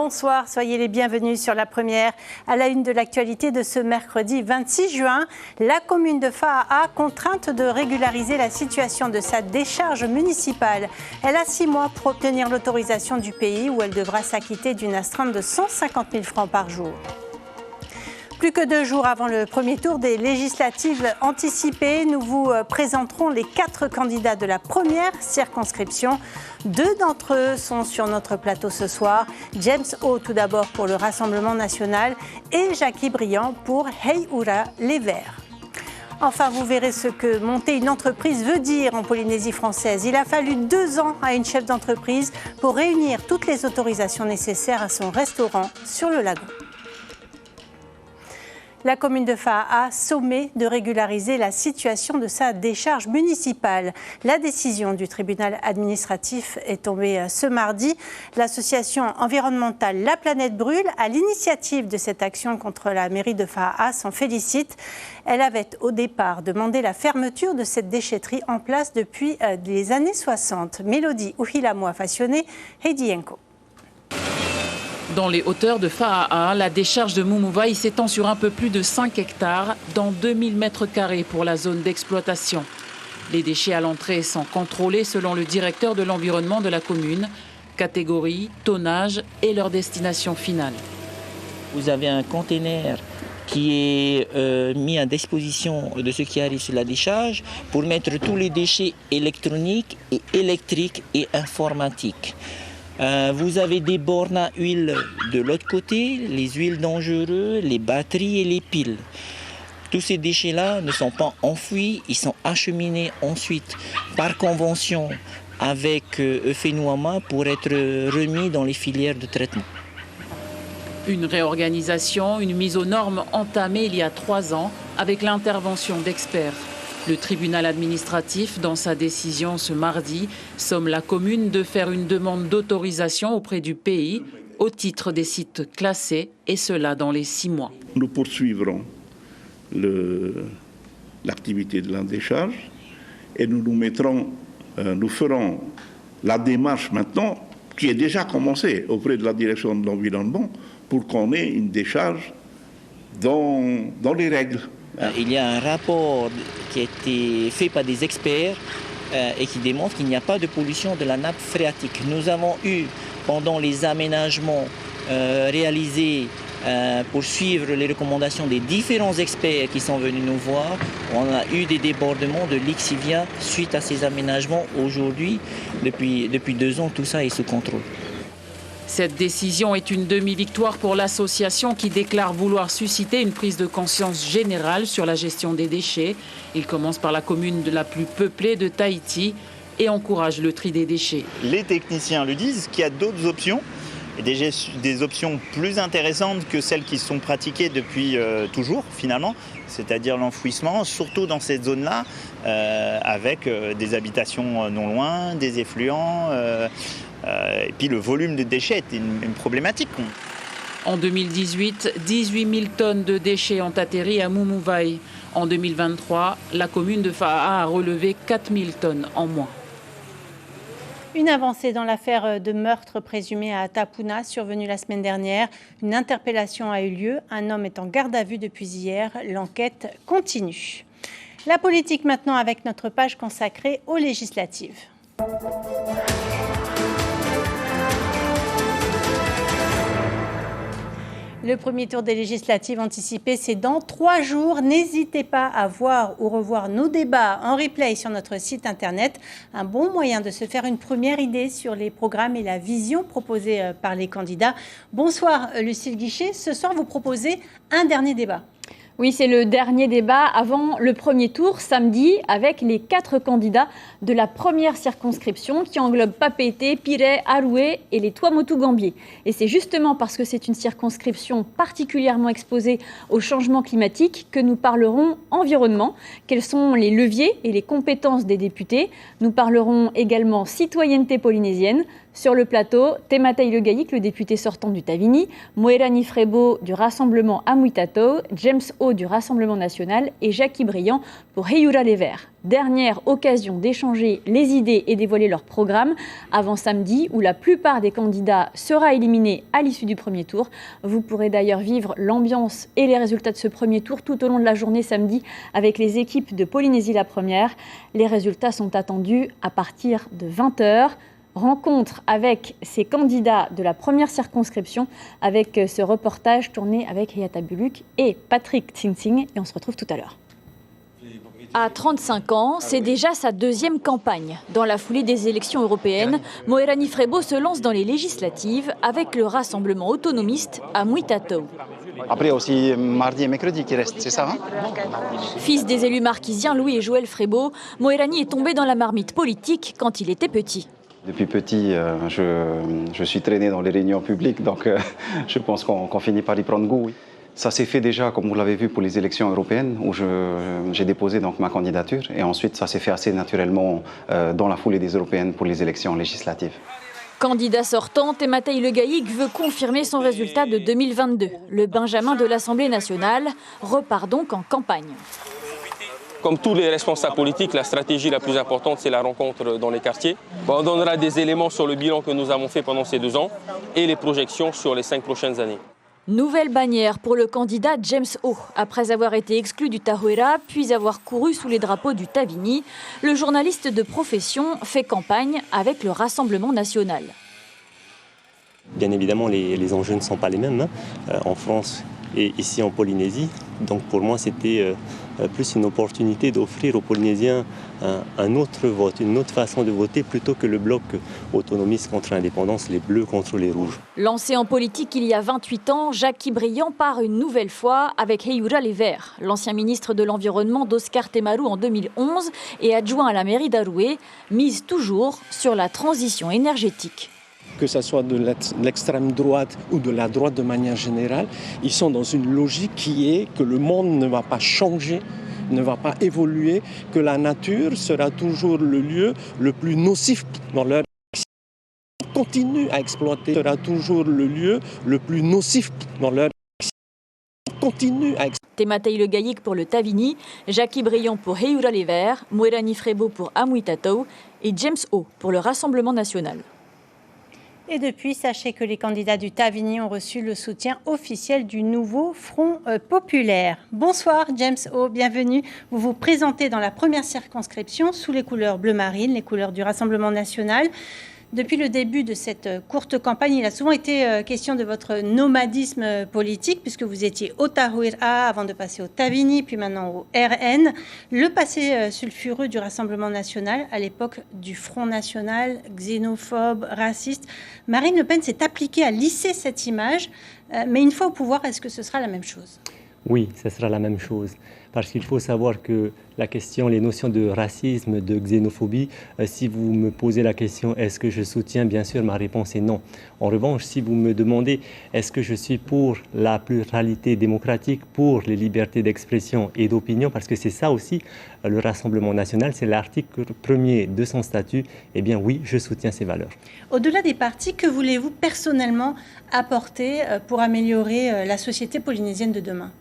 Bonsoir, soyez les bienvenus sur La Première. À la une de l'actualité de ce mercredi 26 juin, la commune de Faaa contrainte de régulariser la situation de sa décharge municipale. Elle a 6 mois pour obtenir l'autorisation du pays où elle devra s'acquitter d'une astreinte de 150 000 francs par jour. Plus que 2 jours avant le premier tour des législatives anticipées, nous vous présenterons les 4 candidats de la première circonscription. 2 d'entre eux sont sur notre plateau ce soir. James O tout d'abord pour le Rassemblement national et Jackie Briand pour Hey Oura, les Verts. Enfin, vous verrez ce que monter une entreprise veut dire en Polynésie française. Il a fallu 2 ans à une chef d'entreprise pour réunir toutes les autorisations nécessaires à son restaurant sur le lagon. La commune de Faaa sommet de régulariser la situation de sa décharge municipale. La décision du tribunal administratif est tombée ce mardi. L'association environnementale La Planète Brûle, à l'initiative de cette action contre la mairie de Faaa, s'en félicite. Elle avait au départ demandé la fermeture de cette déchetterie en place depuis les années 60. Mélodie Uhilamoa Fassione, Heidi Enko. Dans les hauteurs de Faaa, la décharge de Mumuvai s'étend sur un peu plus de 5 hectares, dans 2000 mètres carrés pour la zone d'exploitation. Les déchets à l'entrée sont contrôlés selon le directeur de l'environnement de la commune, catégorie, tonnage et leur destination finale. Vous avez un conteneur qui est mis à disposition de ceux qui arrivent sur la décharge pour mettre tous les déchets électroniques et électriques et informatiques. Vous avez des bornes à huile de l'autre côté, les huiles dangereuses, les batteries et les piles. Tous ces déchets-là ne sont pas enfouis, ils sont acheminés ensuite par convention avec Eufenouama pour être remis dans les filières de traitement. Une réorganisation, une mise aux normes entamée il y a 3 ans avec l'intervention d'experts. Le tribunal administratif, dans sa décision ce mardi, somme la commune de faire une demande d'autorisation auprès du pays au titre des sites classés, et cela dans les 6 mois. Nous poursuivrons l'activité de la décharge et nous ferons la démarche maintenant, qui est déjà commencée auprès de la direction de l'environnement, pour qu'on ait une décharge dans les règles. Il y a un rapport qui a été fait par des experts et qui démontre qu'il n'y a pas de pollution de la nappe phréatique. Nous avons eu, pendant les aménagements réalisés pour suivre les recommandations des différents experts qui sont venus nous voir, on a eu des débordements de lixivia suite à ces aménagements. Aujourd'hui, depuis 2 ans, tout ça est sous contrôle. Cette décision est une demi-victoire pour l'association qui déclare vouloir susciter une prise de conscience générale sur la gestion des déchets. Il commence par la commune la plus peuplée de Tahiti et encourage le tri des déchets. Les techniciens le disent qu'il y a d'autres options, et des options plus intéressantes que celles qui sont pratiquées depuis toujours finalement, c'est-à-dire l'enfouissement, surtout dans cette zone-là, avec des habitations non loin, des effluents. Et puis le volume de déchets est une problématique. En 2018, 18 000 tonnes de déchets ont atterri à Mumuvai. En 2023, la commune de Faaa a relevé 4 000 tonnes en moins. Une avancée dans l'affaire de meurtre présumé à Tapuna, survenue la semaine dernière. Une interpellation a eu lieu. Un homme est en garde à vue depuis hier. L'enquête continue. La politique maintenant avec notre page consacrée aux législatives. Le premier tour des législatives anticipées, c'est dans 3 jours. N'hésitez pas à voir ou revoir nos débats en replay sur notre site internet. Un bon moyen de se faire une première idée sur les programmes et la vision proposée par les candidats. Bonsoir Lucille Guichet. Ce soir, vous proposez un dernier débat. Oui, c'est le dernier débat avant le premier tour, samedi, avec les 4 candidats de la première circonscription qui englobe Papeete, Pire, Aroué et les Tuamotu-Gambier. Et c'est justement parce que c'est une circonscription particulièrement exposée au changement climatique que nous parlerons environnement. Quels sont les leviers et les compétences des députés? Nous parlerons également citoyenneté polynésienne, Sur le plateau, Tematai Le Gaïc, le député sortant du Tavini, Moerani Frebo du Rassemblement Amui-Tatou, James O du Rassemblement National et Jackie Briand pour Heyura les Verts. Dernière occasion d'échanger les idées et dévoiler leur programme avant samedi où la plupart des candidats sera éliminé à l'issue du premier tour. Vous pourrez d'ailleurs vivre l'ambiance et les résultats de ce premier tour tout au long de la journée samedi avec les équipes de Polynésie la première. Les résultats sont attendus à partir de 20h. Rencontre avec ces candidats de la première circonscription avec ce reportage tourné avec Hayata Buluk et Patrick Tsing et on se retrouve tout à l'heure. À 35 ans, c'est déjà sa deuxième campagne. Dans la foulée des élections européennes, Moerani Frebo se lance dans les législatives avec le rassemblement autonomiste Amui-Tatou. Après aussi mardi et mercredi qui restent, c'est ça Fils des élus marquisiens Louis et Joël Frebo, Moerani est tombé dans la marmite politique quand il était petit. Depuis petit, je suis traîné dans les réunions publiques, donc je pense qu'on finit par y prendre goût. Oui. Ça s'est fait déjà, comme vous l'avez vu, pour les élections européennes, où j'ai déposé donc ma candidature. Et ensuite, ça s'est fait assez naturellement dans la foulée des européennes pour les élections législatives. Candidat sortant, Tematai Le Gaïc veut confirmer son résultat de 2022. Le Benjamin de l'Assemblée nationale repart donc en campagne. Comme tous les responsables politiques, la stratégie la plus importante, c'est la rencontre dans les quartiers. On donnera des éléments sur le bilan que nous avons fait pendant ces 2 ans et les projections sur les 5 prochaines années. Nouvelle bannière pour le candidat James O. Après avoir été exclu du Tahuera, puis avoir couru sous les drapeaux du Tavini, le journaliste de profession fait campagne avec le Rassemblement national. Bien évidemment, les enjeux ne sont pas les mêmes en France et ici en Polynésie. Donc pour moi, c'était plus une opportunité d'offrir aux Polynésiens un autre vote, une autre façon de voter plutôt que le bloc autonomiste contre l'indépendance, les bleus contre les rouges. Lancé en politique il y a 28 ans, Jackie Briand part une nouvelle fois avec Heyura les Verts. L'ancien ministre de l'Environnement d'Oscar Temaru en 2011 et adjoint à la mairie d'Aroué mise toujours sur la transition énergétique. Que ce soit de l'extrême droite ou de la droite de manière générale, ils sont dans une logique qui est que le monde ne va pas changer, ne va pas évoluer, que la nature sera toujours le lieu le plus nocif dans leur continue à exploiter, sera toujours le lieu le plus nocif dans leur continue à exploiter. Tematai Le Gaïc pour le Tavini, Jackie Briand pour Heyura les Verts, Moerani Frebo pour Amui-Tatou et James O pour le Rassemblement national. Et depuis, sachez que les candidats du Tavini ont reçu le soutien officiel du nouveau Front populaire. Bonsoir James O, bienvenue. Vous vous présentez dans la première circonscription sous les couleurs bleu marine, les couleurs du Rassemblement national. Depuis le début de cette courte campagne, il a souvent été question de votre nomadisme politique, puisque vous étiez au Tahuera avant de passer au Tavini, puis maintenant au RN. Le passé sulfureux du Rassemblement national, à l'époque du Front national, xénophobe, raciste. Marine Le Pen s'est appliquée à lisser cette image, mais une fois au pouvoir, est-ce que ce sera la même chose ? Oui, ce sera la même chose. Parce qu'il faut savoir que la question, les notions de racisme, de xénophobie, si vous me posez la question est-ce que je soutiens, bien sûr, ma réponse est non. En revanche, si vous me demandez est-ce que je suis pour la pluralité démocratique, pour les libertés d'expression et d'opinion, parce que c'est ça aussi le Rassemblement national, c'est l'article 1er de son statut, eh bien oui, je soutiens ces valeurs. Au-delà des partis, que voulez-vous personnellement apporter pour améliorer la société polynésienne de demain ?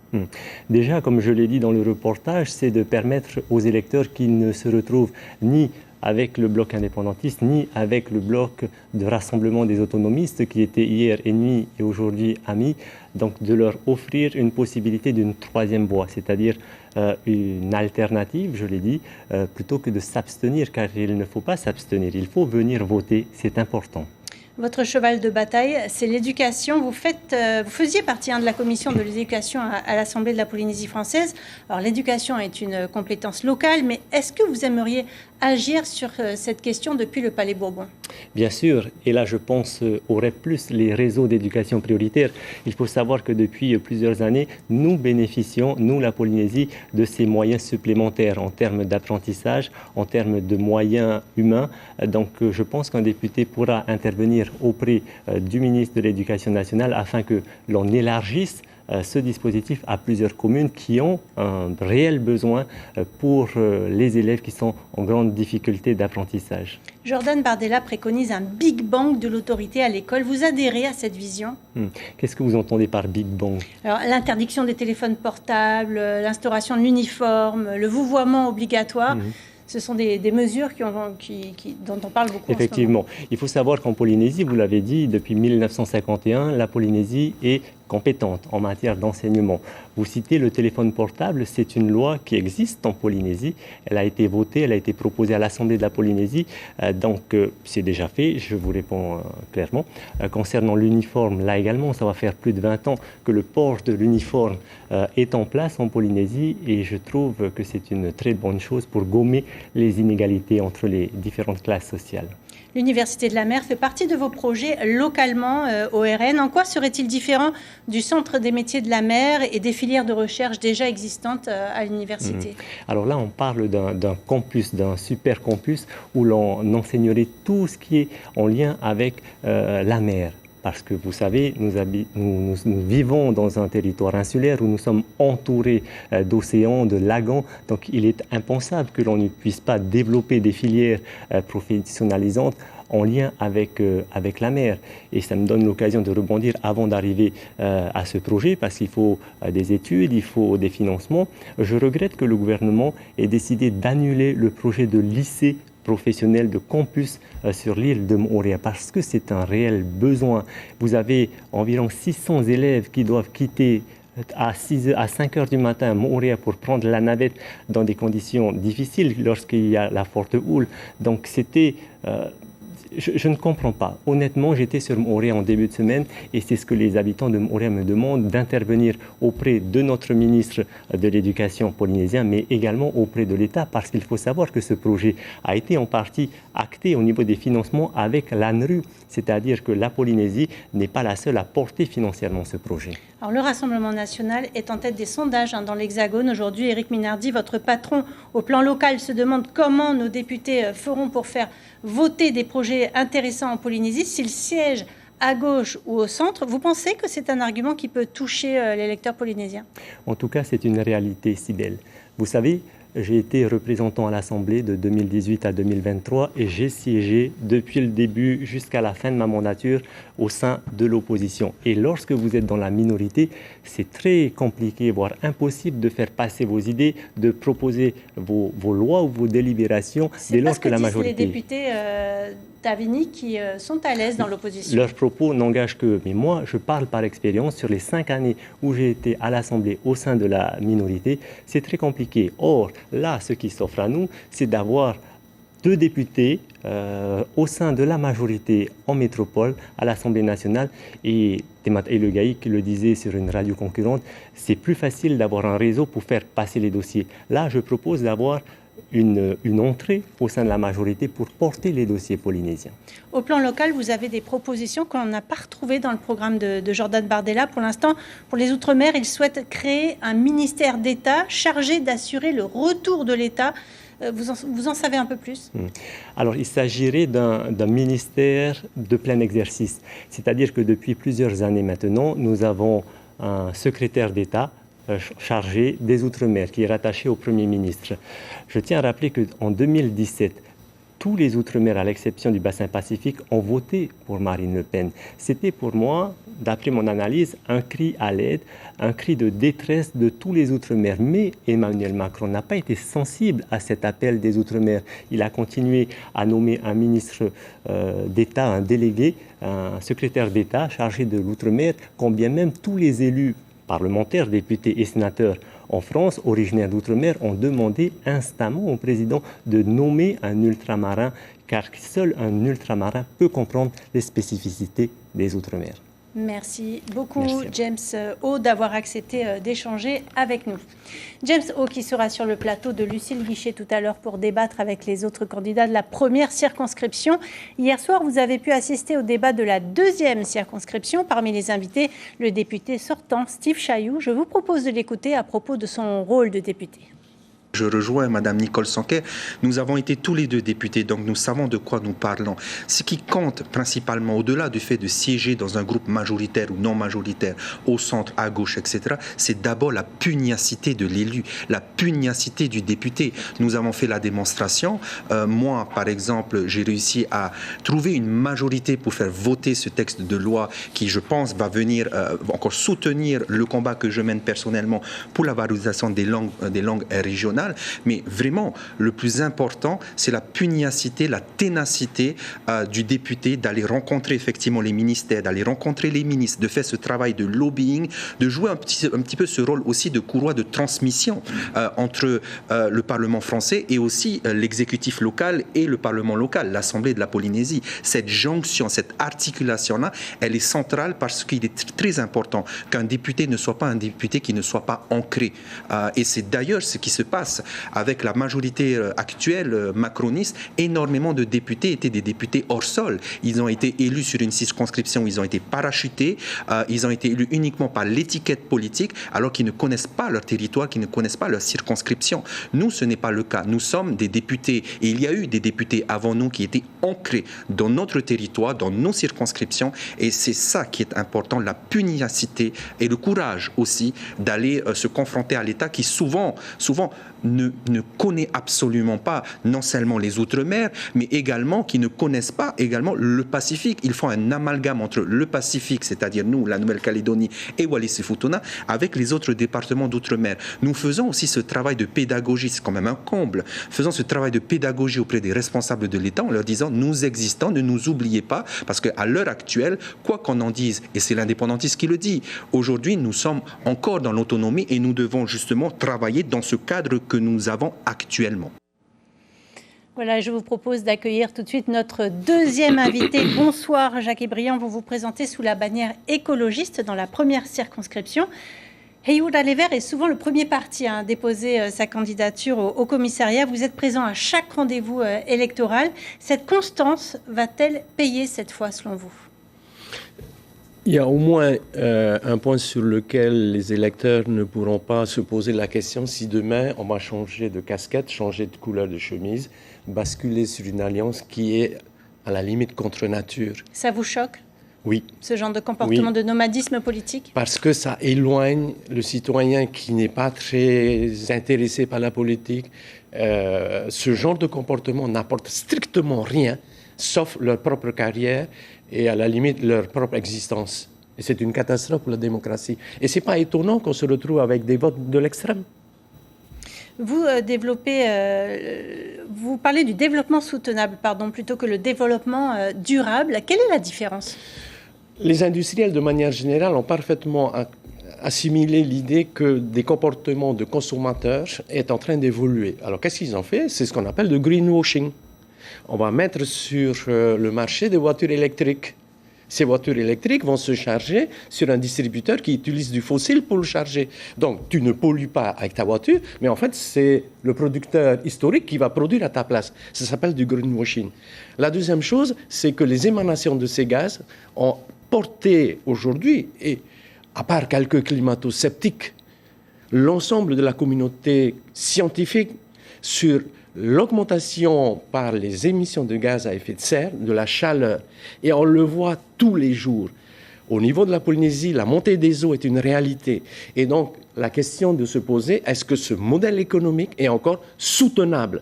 Déjà, comme je l'ai dit dans le reportage, c'est de permettre aux électeurs qui ne se retrouvent ni avec le bloc indépendantiste, ni avec le bloc de rassemblement des autonomistes qui était hier ennemi et aujourd'hui ami, donc de leur offrir une possibilité d'une troisième voie, c'est-à-dire une alternative, je l'ai dit, plutôt que de s'abstenir, car il ne faut pas s'abstenir, il faut venir voter, c'est important. Votre cheval de bataille, c'est l'éducation. Vous faisiez partie de la commission de l'éducation à l'Assemblée de la Polynésie française. Alors l'éducation est une compétence locale, mais est-ce que vous aimeriez agir sur cette question depuis le Palais Bourbon ? Bien sûr, et là je pense aurait plus les réseaux d'éducation prioritaire. Il faut savoir que depuis plusieurs années, nous bénéficions, nous la Polynésie, de ces moyens supplémentaires en termes d'apprentissage, en termes de moyens humains. Donc je pense qu'un député pourra intervenir auprès du ministre de l'Éducation nationale afin que l'on élargisse ce dispositif à plusieurs communes qui ont un réel besoin pour les élèves qui sont en grande difficulté d'apprentissage. Jordan Bardella préconise un Big Bang de l'autorité à l'école. Vous adhérez à cette vision? Qu'est-ce que vous entendez par Big Bang? Alors, l'interdiction des téléphones portables, l'instauration de l'uniforme, le vouvoiement obligatoire. Ce sont des mesures dont on parle beaucoup. Effectivement. Il faut savoir qu'en Polynésie, vous l'avez dit, depuis 1951, la Polynésie est compétente en matière d'enseignement. Vous citez le téléphone portable, c'est une loi qui existe en Polynésie. Elle a été votée, elle a été proposée à l'Assemblée de la Polynésie. Donc, c'est déjà fait, je vous réponds clairement. Concernant l'uniforme, là également, ça va faire plus de 20 ans que le port de l'uniforme est en place en Polynésie et je trouve que c'est une très bonne chose pour gommer les inégalités entre les différentes classes sociales. L'Université de la Mer fait partie de vos projets localement au RN. En quoi serait-il différent du Centre des métiers de la mer et des filières de recherche déjà existantes à l'université? Alors là, on parle d'un campus, d'un super campus où l'on enseignerait tout ce qui est en lien avec la mer. Parce que vous savez, nous vivons dans un territoire insulaire où nous sommes entourés d'océans, de lagons. Donc il est impensable que l'on ne puisse pas développer des filières professionnalisantes en lien avec la mer. Et ça me donne l'occasion de rebondir avant d'arriver à ce projet, parce qu'il faut des études, il faut des financements. Je regrette que le gouvernement ait décidé d'annuler le projet de lycée professionnel de campus sur l'île de Moorea, parce que c'est un réel besoin. Vous avez environ 600 élèves qui doivent quitter à 5 heures du matin à Moorea pour prendre la navette dans des conditions difficiles lorsqu'il y a la forte houle. Donc c'était... Je ne comprends pas. Honnêtement, j'étais sur Moorea en début de semaine et c'est ce que les habitants de Moorea me demandent, d'intervenir auprès de notre ministre de l'Éducation polynésien, mais également auprès de l'État, parce qu'il faut savoir que ce projet a été en partie acté au niveau des financements avec l'ANRU, c'est-à-dire que la Polynésie n'est pas la seule à porter financièrement ce projet. Alors, le Rassemblement national est en tête des sondages dans l'Hexagone. Aujourd'hui, Éric Minardi, votre patron au plan local, se demande comment nos députés feront pour faire voter des projets intéressants en Polynésie, s'ils siègent à gauche ou au centre. Vous pensez que c'est un argument qui peut toucher l'électeur polynésien? En tout cas, c'est une réalité si belle. Vous savez, j'ai été représentant à l'Assemblée de 2018 à 2023 et j'ai siégé depuis le début jusqu'à la fin de ma mandature au sein de l'opposition. Et lorsque vous êtes dans la minorité, c'est très compliqué, voire impossible de faire passer vos idées, de proposer vos lois ou vos délibérations dès lors que la majorité... C'est les députés d'Avigny qui sont à l'aise dans l'opposition. Leurs propos n'engagent qu'eux. Mais moi, je parle par expérience. Sur les 5 années où j'ai été à l'Assemblée au sein de la minorité, c'est très compliqué. Or, là, ce qui s'offre à nous, c'est d'avoir 2 députés au sein de la majorité en métropole à l'Assemblée nationale. Et Le Gaïc le disait sur une radio concurrente, c'est plus facile d'avoir un réseau pour faire passer les dossiers. Là, je propose d'avoir une entrée au sein de la majorité pour porter les dossiers polynésiens. Au plan local, vous avez des propositions qu'on n'a pas retrouvées dans le programme de Jordan Bardella. Pour l'instant, pour les Outre-mer, il souhaite créer un ministère d'État chargé d'assurer le retour de l'État. Vous en savez un peu plus? Alors, il s'agirait d'un ministère de plein exercice. C'est-à-dire que depuis plusieurs années maintenant, nous avons un secrétaire d'État chargé des Outre-mer, qui est rattaché au Premier ministre. Je tiens à rappeler qu'en 2017, tous les Outre-mer, à l'exception du bassin Pacifique, ont voté pour Marine Le Pen. C'était pour moi, d'après mon analyse, un cri à l'aide, un cri de détresse de tous les Outre-mer. Mais Emmanuel Macron n'a pas été sensible à cet appel des Outre-mer. Il a continué à nommer un ministre d'État, un délégué, un secrétaire d'État chargé de l'Outre-mer, quand bien même tous les élus parlementaires, députés et sénateurs en France, originaires d'outre-mer, ont demandé instamment au président de nommer un ultramarin, car seul un ultramarin peut comprendre les spécificités des outre-mer. Merci beaucoup. Merci. James O d'avoir accepté d'échanger avec nous. James O qui sera sur le plateau de Lucille Guichet tout à l'heure pour débattre avec les autres candidats de la première circonscription. Hier soir, vous avez pu assister au débat de la deuxième circonscription. Parmi les invités, le député sortant Steve Chailloux. Je vous propose de l'écouter à propos de son rôle de député. Je rejoins Mme Nicole Sanquer. Nous avons été tous les deux députés, donc nous savons de quoi nous parlons. Ce qui compte principalement, au-delà du fait de siéger dans un groupe majoritaire ou non majoritaire, au centre, à gauche, etc., c'est d'abord la pugnacité de l'élu, la pugnacité du député. Nous avons fait la démonstration. Moi, par exemple, j'ai réussi à trouver une majorité pour faire voter ce texte de loi qui, je pense, va venir encore soutenir le combat que je mène personnellement pour la valorisation des langues régionales. Mais vraiment, le plus important, c'est la pugnacité, la ténacité du député d'aller rencontrer effectivement les ministères, d'aller rencontrer les ministres, de faire ce travail de lobbying, de jouer un petit peu ce rôle aussi de courroie de transmission entre le Parlement français et aussi l'exécutif local et le Parlement local, l'Assemblée de la Polynésie. Cette jonction, cette articulation-là, elle est centrale parce qu'il est très important qu'un député ne soit pas un député qui ne soit pas ancré. Et c'est d'ailleurs ce qui se passe avec la majorité actuelle macroniste. Énormément de députés étaient des députés hors sol. Ils ont été élus sur une circonscription, ils ont été parachutés, ils ont été élus uniquement par l'étiquette politique, alors qu'ils ne connaissent pas leur territoire, qu'ils ne connaissent pas leur circonscription. Nous, ce n'est pas le cas. Nous sommes des députés, et il y a eu des députés avant nous qui étaient ancrés dans notre territoire, dans nos circonscriptions, et c'est ça qui est important, la pugnacité et le courage aussi d'aller se confronter à l'État qui souvent ne connaît absolument pas non seulement les Outre-mer, mais également qui ne connaissent pas également le Pacifique. Ils font un amalgame entre le Pacifique, c'est-à-dire nous, la Nouvelle-Calédonie et Wallis-et-Futuna, avec les autres départements d'Outre-mer. Nous faisons aussi ce travail de pédagogie, c'est quand même un comble. Faisons ce travail de pédagogie auprès des responsables de l'État en leur disant nous existons, ne nous oubliez pas, parce qu'à l'heure actuelle, quoi qu'on en dise, et c'est l'indépendantiste qui le dit, aujourd'hui nous sommes encore dans l'autonomie et nous devons justement travailler dans ce cadre que nous avons actuellement. Voilà, je vous propose d'accueillir tout de suite notre deuxième invité. Bonsoir Jacques Briand, vous vous présentez sous la bannière écologiste dans la première circonscription. Heyoula Les Verts est souvent le premier parti à déposer sa candidature au commissariat. Vous êtes présent à chaque rendez-vous électoral. Cette constance va-t-elle payer cette fois selon vous ? Il y a au moins un point sur lequel les électeurs ne pourront pas se poser la question si demain on va changer de casquette, changer de couleur de chemise, basculer sur une alliance qui est à la limite contre nature. Ça vous choque ? Oui. Ce genre de comportement de nomadisme politique ? Parce que ça éloigne le citoyen qui n'est pas très intéressé par la politique. Ce genre de comportement n'apporte strictement rien, sauf leur propre carrière et à la limite leur propre existence. Et c'est une catastrophe pour la démocratie. Et ce n'est pas étonnant qu'on se retrouve avec des votes de l'extrême. Vous vous parlez du développement soutenable, plutôt que le développement durable. Quelle est la différence ? Les industriels, de manière générale, ont parfaitement assimilé l'idée que des comportements de consommateurs est en train d'évoluer. Alors, qu'est-ce qu'ils ont fait ? C'est ce qu'on appelle le greenwashing. On va mettre sur le marché des voitures électriques. Ces voitures électriques vont se charger sur un distributeur qui utilise du fossile pour le charger. Donc, tu ne pollues pas avec ta voiture, mais en fait, c'est le producteur historique qui va produire à ta place. Ça s'appelle du greenwashing. La deuxième chose, c'est que les émanations de ces gaz ont porté aujourd'hui, et à part quelques climato-sceptiques, l'ensemble de la communauté scientifique sur l'augmentation par les émissions de gaz à effet de serre, de la chaleur. Et on le voit tous les jours. Au niveau de la Polynésie, la montée des eaux est une réalité. Et donc, la question de se poser, est-ce que ce modèle économique est encore soutenable ?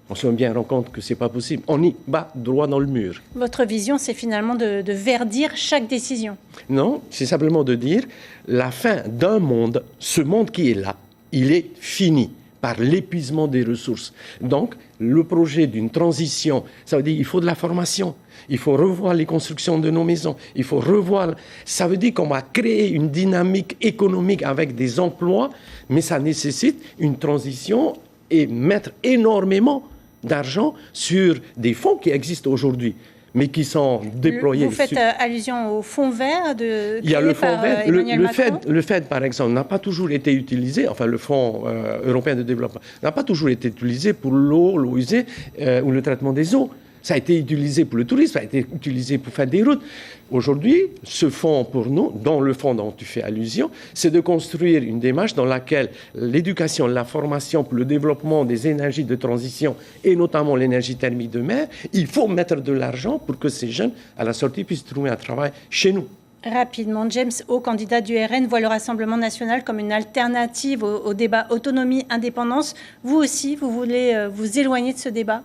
On se rend bien compte que ce n'est pas possible. On y bat droit dans le mur. Votre vision, c'est finalement de verdir chaque décision ? Non, c'est simplement de dire la fin d'un monde, ce monde qui est là, il est fini par l'épuisement des ressources. Donc, le projet d'une transition, ça veut dire qu'il faut de la formation, il faut revoir les constructions de nos maisons, il faut revoir... Ça veut dire qu'on va créer une dynamique économique avec des emplois, mais ça nécessite une transition et mettre énormément d'argent sur des fonds qui existent aujourd'hui, mais qui sont déployés... Vous faites allusion au fonds vert de... Il y a le fonds vert. Le FED, par exemple, n'a pas toujours été utilisé, enfin le Fonds européen de développement, n'a pas toujours été utilisé pour l'eau, l'eau usée ou le traitement des eaux. Ça a été utilisé pour le tourisme, ça a été utilisé pour faire des routes. Aujourd'hui, ce fonds pour nous, dans le fonds dont tu fais allusion, c'est de construire une démarche dans laquelle l'éducation, la formation pour le développement des énergies de transition et notamment l'énergie thermique de mer, il faut mettre de l'argent pour que ces jeunes, à la sortie, puissent trouver un travail chez nous. Rapidement, James O, candidat du RN, voit le Rassemblement national comme une alternative au débat autonomie-indépendance. Vous aussi, vous voulez vous éloigner de ce débat ?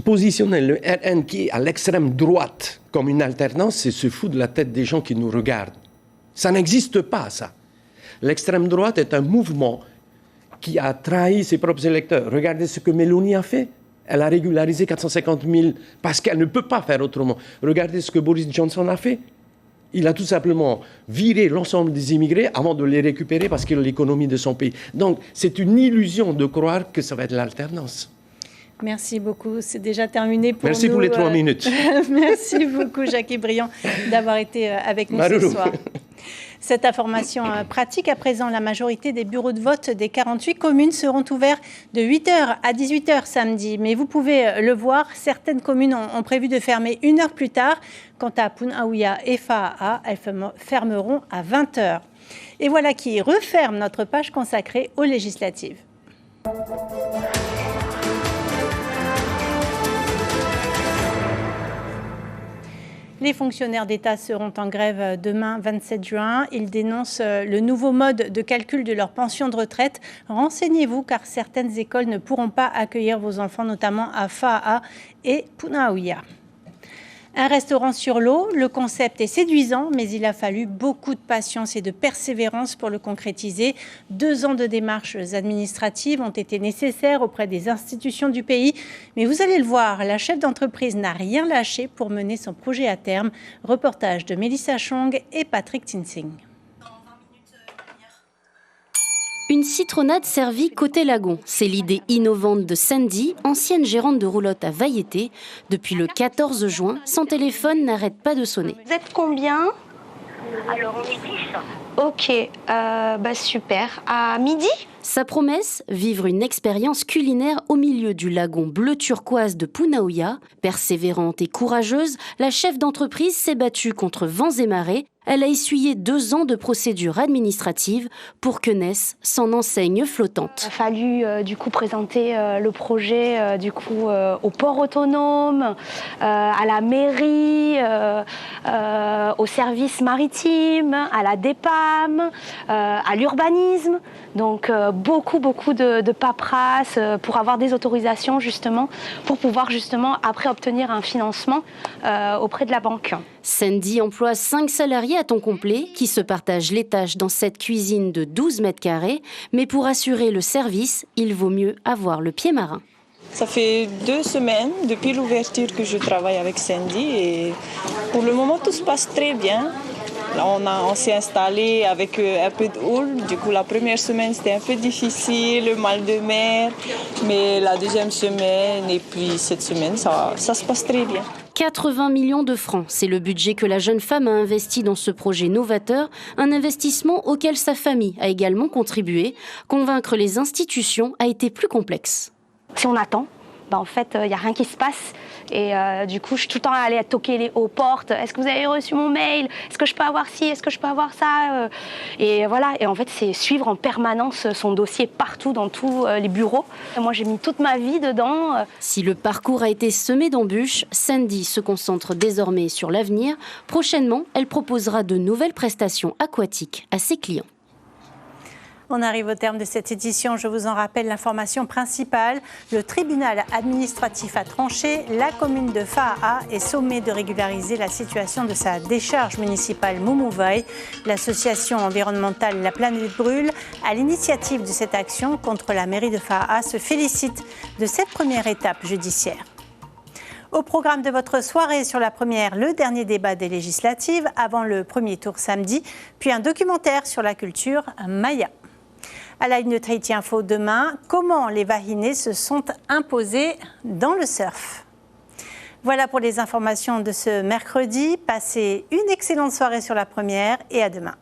Positionner le RN qui est à l'extrême droite comme une alternance, c'est se foutre de la tête des gens qui nous regardent. Ça n'existe pas, ça. L'extrême droite est un mouvement qui a trahi ses propres électeurs. Regardez ce que Meloni a fait. Elle a régularisé 450 000 parce qu'elle ne peut pas faire autrement. Regardez ce que Boris Johnson a fait. Il a tout simplement viré l'ensemble des immigrés avant de les récupérer parce qu'il a l'économie de son pays. Donc, c'est une illusion de croire que ça va être l'alternance. Merci beaucoup. C'est déjà terminé pour nous. Merci pour les 3 minutes. Merci beaucoup, Jackie Briand, d'avoir été avec nous ce soir. Cette information pratique, à présent, la majorité des bureaux de vote des 48 communes seront ouverts de 8h à 18h samedi. Mais vous pouvez le voir, certaines communes ont prévu de fermer 1 heure plus tard. Quant à Punaouia et Fa'a, elles fermeront à 20h. Et voilà qui referme notre page consacrée aux législatives. Les fonctionnaires d'État seront en grève demain, 27 juin. Ils dénoncent le nouveau mode de calcul de leur pension de retraite. Renseignez-vous car certaines écoles ne pourront pas accueillir vos enfants, notamment à Fa'a et Punaouia. Un restaurant sur l'eau, le concept est séduisant, mais il a fallu beaucoup de patience et de persévérance pour le concrétiser. 2 ans de démarches administratives ont été nécessaires auprès des institutions du pays. Mais vous allez le voir, la chef d'entreprise n'a rien lâché pour mener son projet à terme. Reportage de Mélissa Chong et Patrick Tinsing. Une citronnade servie côté lagon. C'est l'idée innovante de Sandy, ancienne gérante de roulotte à Valleyté. Depuis le 14 juin, son téléphone n'arrête pas de sonner. Vous êtes combien ? Alors, on est 10. Ok, super. À midi ? Sa promesse, vivre une expérience culinaire au milieu du lagon bleu turquoise de Punaouia. Persévérante et courageuse, la chef d'entreprise s'est battue contre vents et marées. Elle a essuyé 2 ans de procédures administratives pour que naisse son enseigne flottante. Il a fallu présenter le projet au port autonome, à la mairie, au service maritime, à la DEPAM, à l'urbanisme. Donc beaucoup de paperasse pour avoir des autorisations justement, pour pouvoir justement après obtenir un financement auprès de la banque. Sandy emploie 5 salariés à temps complet qui se partagent les tâches dans cette cuisine de 12 mètres carrés. Mais pour assurer le service, il vaut mieux avoir le pied marin. Ça fait 2 semaines depuis l'ouverture que je travaille avec Sandy et pour le moment tout se passe très bien. Là, on s'est installé avec un peu de houle. Du coup, la première semaine, c'était un peu difficile, le mal de mer. Mais la deuxième semaine et puis cette semaine, ça se passe très bien. 80 millions de francs, c'est le budget que la jeune femme a investi dans ce projet novateur, un investissement auquel sa famille a également contribué. Convaincre les institutions a été plus complexe. Si on attend, en fait, il n'y a rien qui se passe. Et du coup, je suis tout le temps allée toquer aux portes. Est-ce que vous avez reçu mon mail ? Est-ce que je peux avoir ci ? Est-ce que je peux avoir ça ? Et voilà. Et en fait, c'est suivre en permanence son dossier partout, dans tous les bureaux. Moi, j'ai mis toute ma vie dedans. Si le parcours a été semé d'embûches, Sandy se concentre désormais sur l'avenir. Prochainement, elle proposera de nouvelles prestations aquatiques à ses clients. On arrive au terme de cette édition. Je vous en rappelle l'information principale. Le tribunal administratif a tranché. La commune de Fa'a est sommée de régulariser la situation de sa décharge municipale Moumouvaï. L'association environnementale La Planète Brûle, à l'initiative de cette action contre la mairie de Fa'a, se félicite de cette première étape judiciaire. Au programme de votre soirée sur la première, le dernier débat des législatives avant le premier tour samedi, puis un documentaire sur la culture maya. À la une de Tahiti Info demain, comment les Vahinés se sont imposés dans le surf. Voilà pour les informations de ce mercredi. Passez une excellente soirée sur la première et à demain.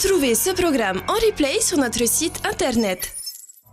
Retrouvez ce programme en replay sur notre site internet.